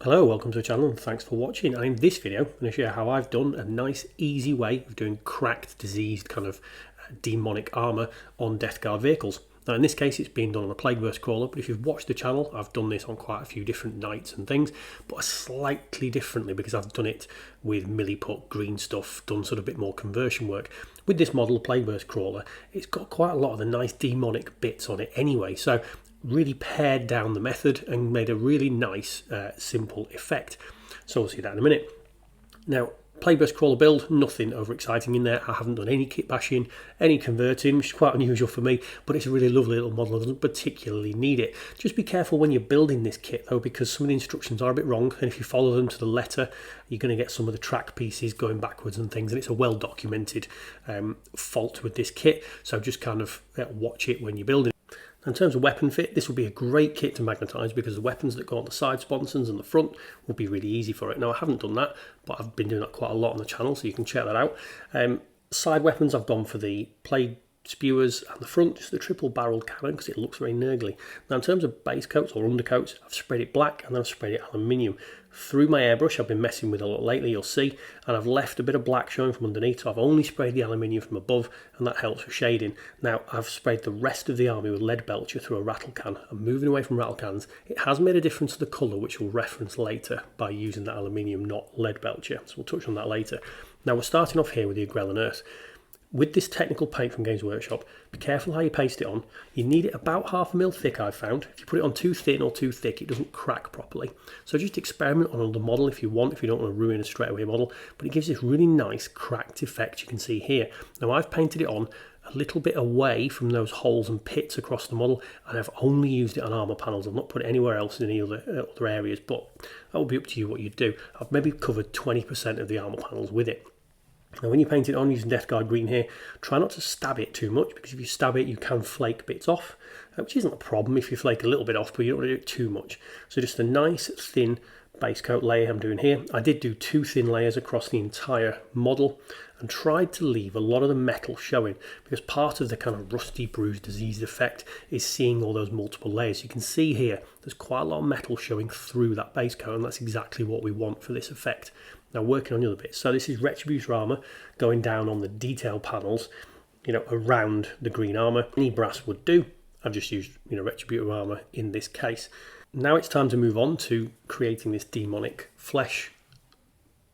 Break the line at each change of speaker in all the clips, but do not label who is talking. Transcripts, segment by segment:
Hello, welcome to the channel and thanks for watching. And in this video I'm going to show you how I've done a nice easy way of doing cracked, diseased kind of demonic armour on Death Guard vehicles. Now in this case it's being done on a plague burst crawler, but if you've watched the channel I've done this on quite a few different knights and things, but slightly differently because I've done it with milliput, green stuff, done sort of a bit more conversion work. With this model, plague burst crawler, it's got quite a lot of the nice demonic bits on it anyway, so really pared down the method and made a really nice simple effect. So we'll see that in a minute. Now plague burst crawler build, nothing over exciting in there. I haven't done any kit bashing, any converting, which is quite unusual for me, but it's a really lovely little model. I don't particularly need it. Just be careful when you're building this kit though, because some of the instructions are a bit wrong, and if you follow them to the letter you're going to get some of the track pieces going backwards and things, and it's a well documented fault with this kit, so just kind of watch it when you're building. In terms of weapon fit, this will be a great kit to magnetise because the weapons that go on the side sponsons and the front will be really easy for it. Now I haven't done that, but I've been doing that quite a lot on the channel, so you can check that out. Side weapons, I've gone for the plague spewers, and the front just the triple barreled cannon because it looks very nurgly. Now in terms of base coats or undercoats, I've sprayed it black and then I've sprayed it aluminium. Through my airbrush I've been messing with a lot lately, you'll see, and I've left a bit of black showing from underneath, so I've only sprayed the aluminium from above, and that helps with shading. Now I've sprayed the rest of the army with lead belcher through a rattle can. I'm moving away from rattle cans. It has made a difference to the colour, which we'll reference later by using that aluminium, not lead belcher, so we'll touch on that later. Now we're starting off here with the Agrellan earth. With this technical paint from Games Workshop, be careful how you paste it on. You need it about 1/2 mil thick, I've found. If you put it on too thin or too thick, it doesn't crack properly. So just experiment on the model if you want, if you don't want to ruin a straightaway model. But it gives this really nice cracked effect you can see here. Now I've painted it on a little bit away from those holes and pits across the model, and I've only used it on armour panels. I've not put it anywhere else in any other areas, but that will be up to you what you do. I've maybe covered 20% of the armour panels with it. Now when you paint it on using Death Guard green here, try not to stab it too much, because if you stab it you can flake bits off, which isn't a problem if you flake a little bit off, but you don't want to do it too much. So just a nice thin base coat layer I'm doing here. I did do 2 thin layers across the entire model and tried to leave a lot of the metal showing, because part of the kind of rusty, bruised, diseased effect is seeing all those multiple layers. You can see here there's quite a lot of metal showing through that base coat, and that's exactly what we want for this effect. Now working on the other bits, so this is retributor armour going down on the detail panels, around the green armour. Any brass would do. I've just used retributor armour in this case. Now it's time to move on to creating this demonic flesh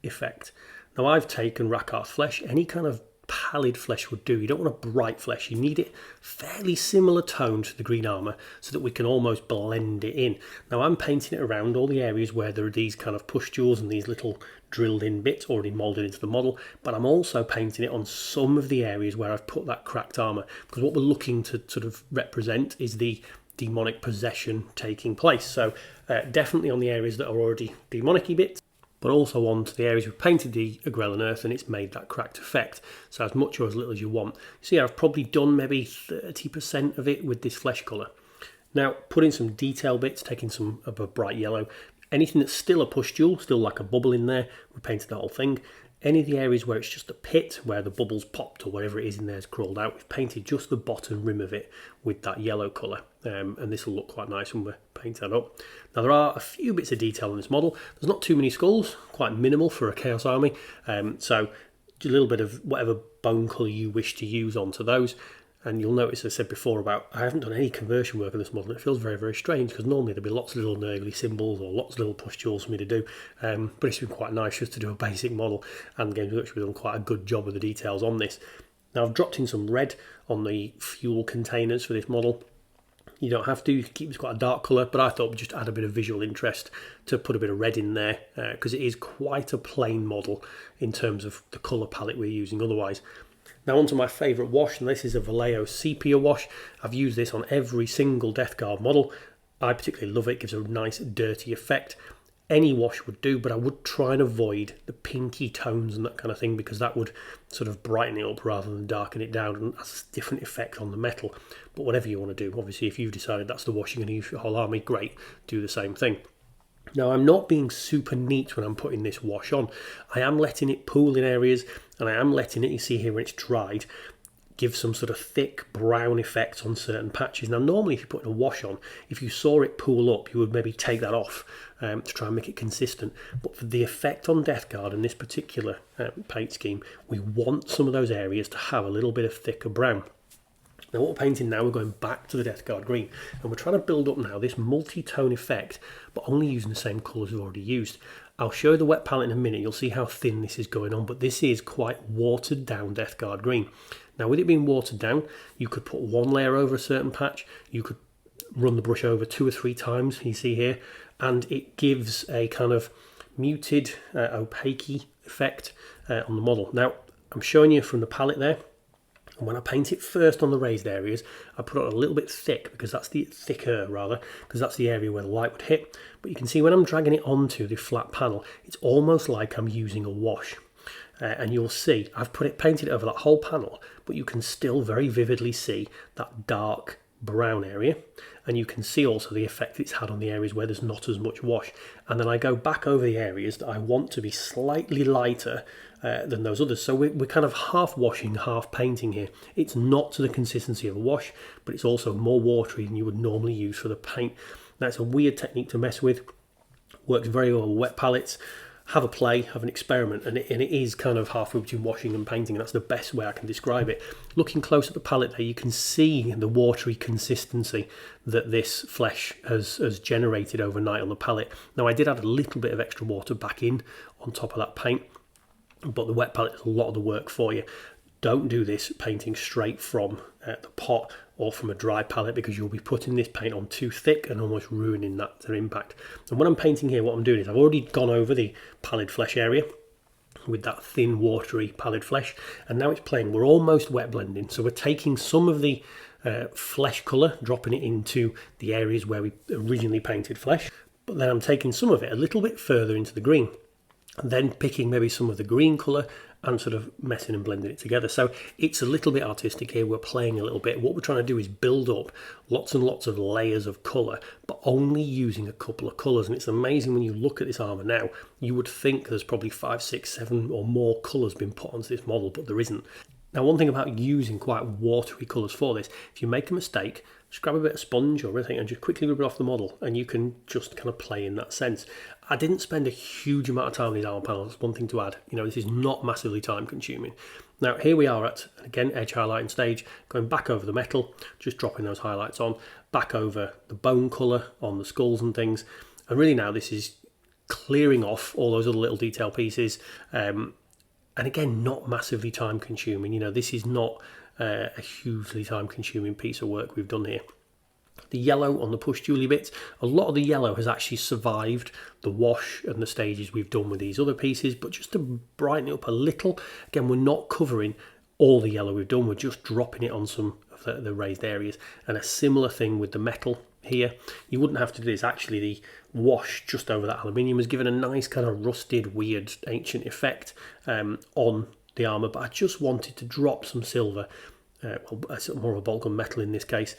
effect. Now I've taken Rakarth flesh. Any kind of pallid flesh would do. You don't want a bright flesh. You need it fairly similar tone to the green armour so that we can almost blend it in. Now I'm painting it around all the areas where there are these kind of pustules and these little drilled in bits already moulded into the model, but I'm also painting it on some of the areas where I've put that cracked armour, because what we're looking to sort of represent is the demonic possession taking place. So definitely on the areas that are already demonic-y bits, but also on to the areas we've painted the Agrellan earth and it's made that cracked effect. So as much or as little as you want. See, I've probably done maybe 30% of it with this flesh colour. Now putting some detail bits, taking some of a bright yellow. Anything that's still a pustule, still like a bubble in there, we painted the whole thing. Any of the areas where it's just a pit, where the bubbles popped or whatever it is in there has crawled out, we've painted just the bottom rim of it with that yellow colour. And this will look quite nice when we paint that up. Now there are a few bits of detail in this model. There's not too many skulls, quite minimal for a Chaos Army. So a little bit of whatever bone colour you wish to use onto those. And you'll notice, as I said before, about I haven't done any conversion work on this model. It feels very, very strange, because normally there'd be lots of little nurgly symbols or lots of little pustules for me to do. But it's been quite nice just to do a basic model, and Games Workshop have done quite a good job of the details on this. Now I've dropped in some red on the fuel containers for this model. You don't have to, you can keep this quite a dark colour, but I thought we'd just add a bit of visual interest to put a bit of red in there, because it is quite a plain model in terms of the colour palette we're using otherwise. Now onto my favourite wash, and this is a Vallejo sepia wash. I've used this on every single Death Guard model. I particularly love it, it gives a nice dirty effect. Any wash would do, but I would try and avoid the pinky tones and that kind of thing, because that would sort of brighten it up rather than darken it down, and that's a different effect on the metal. But whatever you want to do, obviously if you've decided that's the wash you're going to use for your whole army, great, do the same thing. Now I'm not being super neat when I'm putting this wash on. I am letting it pool in areas, and I am letting it, you see here when it's dried, give some sort of thick brown effect on certain patches. Now normally if you're putting a wash on, if you saw it pool up, you would maybe take that off to try and make it consistent. But for the effect on Death Guard in this particular paint scheme, we want some of those areas to have a little bit of thicker brown. Now what we're painting now, we're going back to the Death Guard green, and we're trying to build up now this multi-tone effect, but only using the same colours we've already used. I'll show you the wet palette in a minute, you'll see how thin this is going on, but this is quite watered down Death Guard green. Now with it being watered down, you could put one layer over a certain patch, you could run the brush over 2 or 3 times, you see here, and it gives a kind of muted, opaque effect on the model. Now I'm showing you from the palette there, and when I paint it first on the raised areas, I put it a little bit thick, because that's the thicker rather, because that's the area where the light would hit. But you can see when I'm dragging it onto the flat panel, it's almost like I'm using a wash. And you'll see I've painted it over that whole panel, but you can still very vividly see that dark brown area, and you can see also the effect it's had on the areas where there's not as much wash. And then I go back over the areas that I want to be slightly lighter than those others. So we're kind of half washing, half painting here. It's not to the consistency of a wash, but it's also more watery than you would normally use for the paint. That's a weird technique to mess with. Works very well with wet palettes. Have a play, have an experiment, and it is kind of halfway between washing and painting, and that's the best way I can describe it. Looking close at the palette there, you can see the watery consistency that this flesh has generated overnight on the palette. Now I did add a little bit of extra water back in on top of that paint, but the wet palette does a lot of the work for you. Don't do this painting straight from the pot or from a dry palette, because you'll be putting this paint on too thick and almost ruining that impact. And when I'm painting here, what I'm doing is I've already gone over the pallid flesh area with that thin watery pallid flesh, and now it's playing. We're almost wet blending, so we're taking some of the flesh colour, dropping it into the areas where we originally painted flesh, but then I'm taking some of it a little bit further into the green, and then picking maybe some of the green colour and sort of messing and blending it together. So it's a little bit artistic here, we're playing a little bit. What we're trying to do is build up lots and lots of layers of colour, but only using a couple of colours. And it's amazing when you look at this armour now, you would think there's probably 5, 6, 7 or more colours been put onto this model, but there isn't. Now one thing about using quite watery colours for this, if you make a mistake, just grab a bit of sponge or anything and just quickly rub it off the model, and you can just kind of play in that sense. I didn't spend a huge amount of time on these armour panels, one thing to add. You know, this is not massively time consuming. Now here we are at, again, edge highlighting stage, going back over the metal, just dropping those highlights on, back over the bone colour on the skulls and things. And really now this is clearing off all those other little detail pieces. And again, not massively time consuming. You know, this is not a hugely time consuming piece of work we've done here. The yellow on the pustule bits, a lot of the yellow has actually survived the wash and the stages we've done with these other pieces, but just to brighten it up a little, again, we're not covering all the yellow we've done, we're just dropping it on some of the raised areas. And a similar thing with the metal here. You wouldn't have to do this, actually the wash just over that aluminium has given a nice kind of rusted, weird, ancient effect on the armour, but I just wanted to drop some silver, more of a bulk of metal in this case,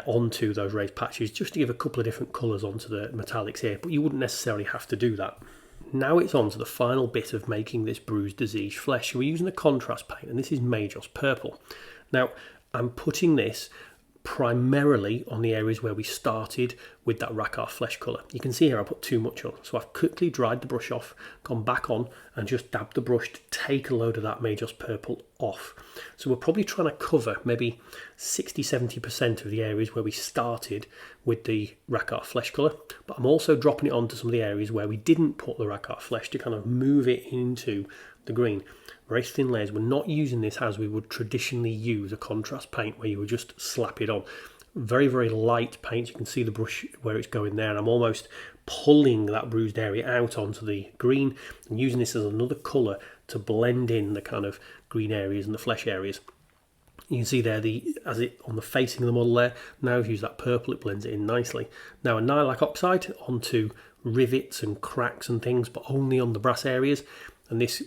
onto those raised patches, just to give a couple of different colours onto the metallics here, but you wouldn't necessarily have to do that. Now it's on to the final bit of making this bruised diseased flesh. We're using a contrast paint, and this is Magos Purple. Now I'm putting this primarily on the areas where we started with that Rakarth flesh colour. You can see here I put too much on, so I've quickly dried the brush off, gone back on and just dabbed the brush to take a load of that Magos Purple off. So we're probably trying to cover maybe 60-70% of the areas where we started with the Rakarth flesh colour, but I'm also dropping it onto some of the areas where we didn't put the Rakarth flesh to kind of move it into the green. Very thin layers. We're not using this as we would traditionally use a contrast paint, where you would just slap it on. Very, very light paint. You can see the brush where it's going there, and I'm almost pulling that bruised area out onto the green and using this as another colour to blend in the kind of green areas and the flesh areas. You can see there, on the facing of the model there, now I've used that purple, it blends it in nicely. Now a nylak oxide onto rivets and cracks and things, but only on the brass areas. and this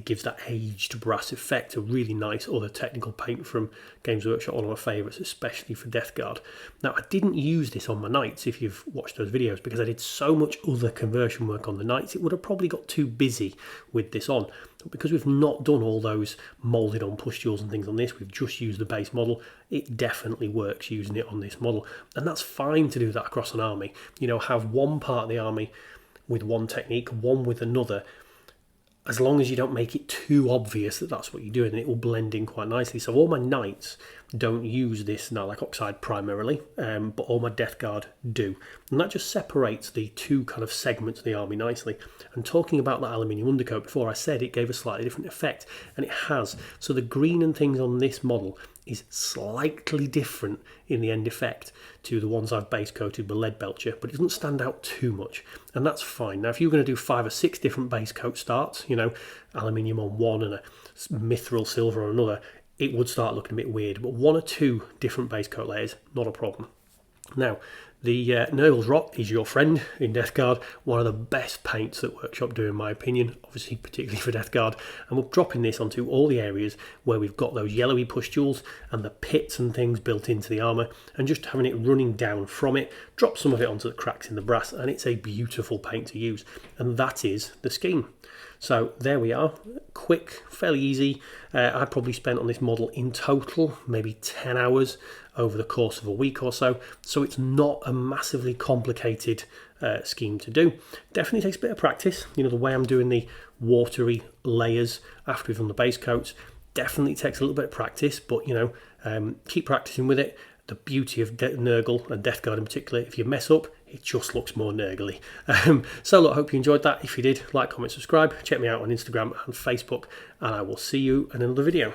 gives that aged brass effect, a really nice other technical paint from Games Workshop, one of my favourites, especially for Death Guard. Now, I didn't use this on my knights, if you've watched those videos, because I did so much other conversion work on the knights, it would have probably got too busy with this on. But because we've not done all those moulded on pustules and things on this, we've just used the base model, it definitely works using it on this model. And that's fine to do that across an army. You know, have one part of the army with one technique, one with another, as long as you don't make it too obvious that that's what you're doing, it will blend in quite nicely. So all my knights don't use this nitrile oxide primarily, but all my Death Guard do. And that just separates the two kind of segments of the army nicely. And talking about that aluminium undercoat before, I said it gave a slightly different effect, and it has. So the green and things on this model is slightly different in the end effect to the ones I've base coated with lead belcher, but it doesn't stand out too much, and that's fine. Now, if you're going to do 5 or 6 different base coat starts, you know, aluminium on one and a mithril silver on another, it would start looking a bit weird, but 1 or 2 different base coat layers, not a problem. Now, the Nurgles Rot is your friend in Death Guard, one of the best paints that Workshop do in my opinion, obviously particularly for Death Guard, and we're dropping this onto all the areas where we've got those yellowy pustules and the pits and things built into the armour, and just having it running down from it, drop some of it onto the cracks in the brass, and it's a beautiful paint to use, and that is the scheme. So there we are, quick, fairly easy. I probably spent on this model in total maybe 10 hours over the course of a week or so, so it's not a massively complicated scheme to do. Definitely takes a bit of practice. You know, the way I'm doing the watery layers after we've done the base coats definitely takes a little bit of practice, but you know, keep practicing with it. The beauty of Nurgle and Death Guard in particular, if you mess up, it just looks more nurgly. So look, I hope you enjoyed that. If you did, like, comment, subscribe. Check me out on Instagram and Facebook, and I will see you in another video.